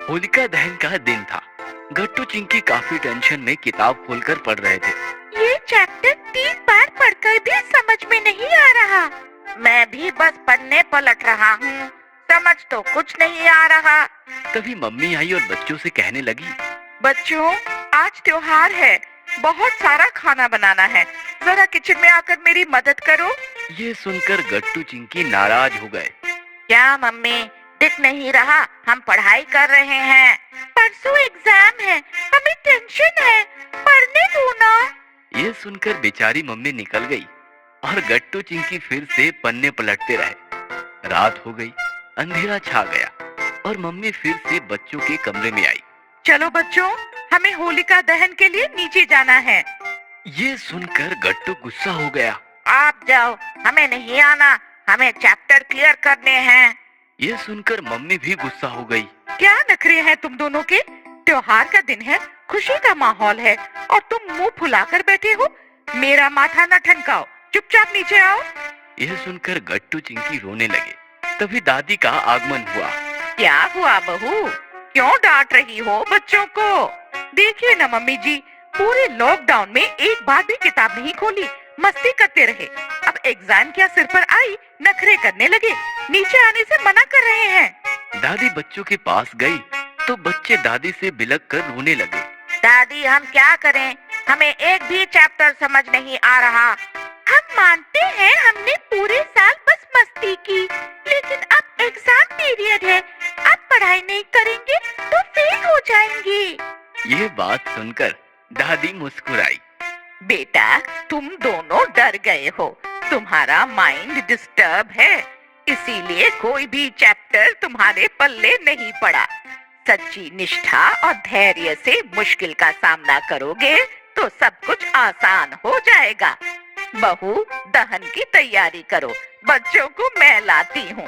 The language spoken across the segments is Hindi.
होलिका दहन का दिन था। गट्टू चिंकी काफी टेंशन में किताब खोलकर पढ़ रहे थे। ये चैप्टर 3 बार पढ़कर भी समझ में नहीं आ रहा। मैं भी बस पढ़ने पलट रहा हूँ, समझ तो कुछ नहीं आ रहा। तभी मम्मी आई और बच्चों से कहने लगी, बच्चों, आज त्योहार है, बहुत सारा खाना बनाना है, जरा किचन में आकर मेरी मदद करो। ये सुनकर गट्टू चिंकी नाराज हो गए। क्या मम्मी, दिख नहीं रहा हम पढ़ाई कर रहे हैं। परसों एग्जाम है, हमें टेंशन है, पढ़ने दो ना। ये सुनकर बेचारी मम्मी निकल गई और गट्टू चिंकी फिर से पन्ने पलटते रहे। रात हो गई, अंधेरा छा गया और मम्मी फिर से बच्चों के कमरे में आई। चलो बच्चों, हमें होलिका दहन के लिए नीचे जाना है। ये सुनकर गट्टू गुस्सा हो गया। आप जाओ, हमें नहीं आना, हमें चैप्टर क्लियर करने हैं। ये सुनकर मम्मी भी गुस्सा हो गई। क्या नखरे हैं तुम दोनों के? त्योहार का दिन है, खुशी का माहौल है और तुम मुंह फुलाकर बैठे हो। मेरा माथा न ठनकाओ, चुपचाप नीचे आओ। यह सुनकर गट्टू चिंकी रोने लगे। तभी दादी का आगमन हुआ। क्या हुआ बहू, क्यों डांट रही हो बच्चों को? देखिए न मम्मी जी, पूरे लॉकडाउन में एक बार भी किताब नहीं खोली, मस्ती करते रहे। अब एग्जाम क्या सिर पर आई, नखरे करने लगे, नीचे आने से मना कर रहे हैं। दादी बच्चों के पास गई तो बच्चे दादी से बिलक कर रोने लगे। दादी, हम क्या करें, हमें एक भी चैप्टर समझ नहीं आ रहा। हम मानते हैं हमने पूरे साल बस मस्ती की, लेकिन अब एग्जाम पीरियड है, अब पढ़ाई नहीं करेंगे तो फेल हो जाएंगे। ये बात सुनकर दादी मुस्कुराई। बेटा, तुम दोनों डर गए हो, तुम्हारा माइंड डिस्टर्ब है, इसीलिए कोई भी चैप्टर तुम्हारे पल्ले नहीं पड़ा। सच्ची निष्ठा और धैर्य से मुश्किल का सामना करोगे तो सब कुछ आसान हो जाएगा। बहू, दहन की तैयारी करो, बच्चों को मैं लाती हूँ।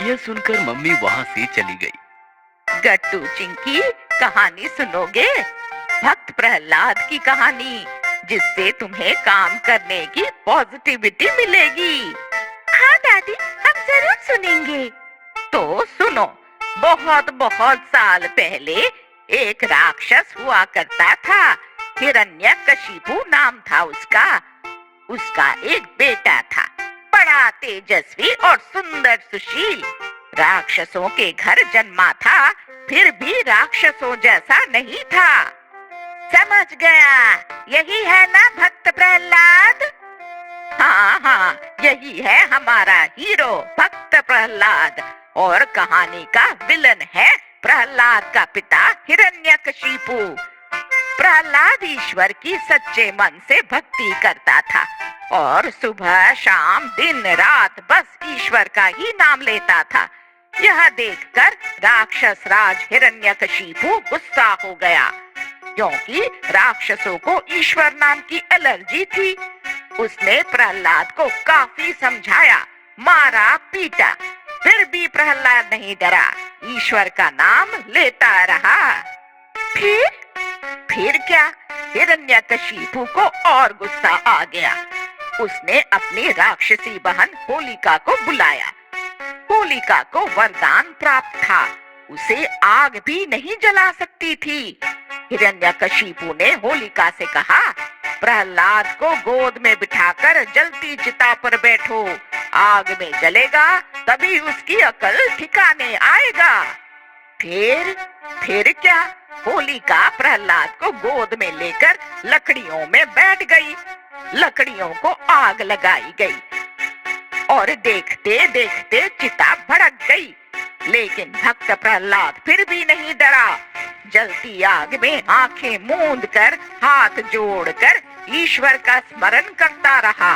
यह सुनकर मम्मी वहाँ से चली गई। गट्टू चिंकी, कहानी सुनोगे? भक्त प्रहलाद की कहानी, जिससे तुम्हें काम करने की पॉजिटिविटी मिलेगी। हाँ दादी, हम जरूर सुनेंगे। तो सुनो, बहुत बहुत साल पहले एक राक्षस हुआ करता था। हिरण्यकशिपु नाम था उसका। उसका एक बेटा था, बड़ा तेजस्वी और सुंदर सुशील। राक्षसों के घर जन्मा था, फिर भी राक्षसों जैसा नहीं था। समझ गया, यही है ना भक्त प्रहलाद? हाँ हाँ, यही है हमारा हीरो भक्त प्रहलाद, और कहानी का विलन है प्रहलाद का पिता हिरण्यकशिपु। प्रहलाद ईश्वर की सच्चे मन से भक्ति करता था और सुबह शाम दिन रात बस ईश्वर का ही नाम लेता था। यह देखकर राक्षस राज हिरण्यकशिपु गुस्सा हो गया, क्योंकि राक्षसों को ईश्वर नाम की एलर्जी थी। उसने प्रहलाद को काफी समझाया, मारा पीटा, फिर भी प्रहलाद नहीं डरा, ईश्वर का नाम लेता रहा। फिर क्या, हिरण्यकशिपु को और गुस्सा आ गया। उसने अपनी राक्षसी बहन होलिका को बुलाया। होलिका को वरदान प्राप्त था, उसे आग भी नहीं जला सकती थी। हिरण्यकशिपु ने होलिका से कहा, प्रहलाद को गोद में बिठाकर जलती चिता पर बैठो, आग में जलेगा तभी उसकी अकल ठिकाने आएगा। फिर क्या, होलिका प्रहलाद को गोद में लेकर लकड़ियों में बैठ गई। लकड़ियों को आग लगाई गई और देखते देखते चिता भड़क गई, लेकिन भक्त प्रहलाद फिर भी नहीं डरा। जलती आग में आंखें मूंद कर, हाथ जोड़कर ईश्वर का स्मरण करता रहा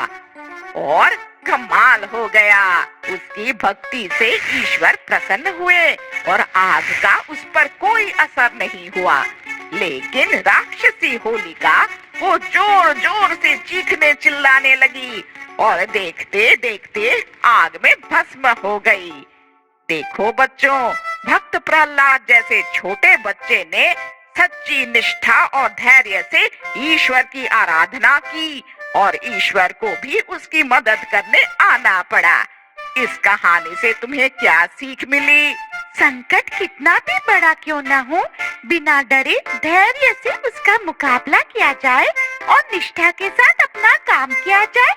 और कमाल हो गया। उसकी भक्ति से ईश्वर प्रसन्न हुए और आग का उस पर कोई असर नहीं हुआ। लेकिन राक्षसी होलिका वो जोर जोर से चीखने चिल्लाने लगी और देखते देखते आग में भस्म हो गई। देखो बच्चों, भक्त प्रहलाद जैसे छोटे बच्चे ने सच्ची निष्ठा और धैर्य से ईश्वर की आराधना की और ईश्वर को भी उसकी मदद करने आना पड़ा। इस कहानी से तुम्हें क्या सीख मिली? संकट कितना भी बड़ा क्यों न हो, बिना डरे धैर्य से उसका मुकाबला किया जाए और निष्ठा के साथ अपना काम किया जाए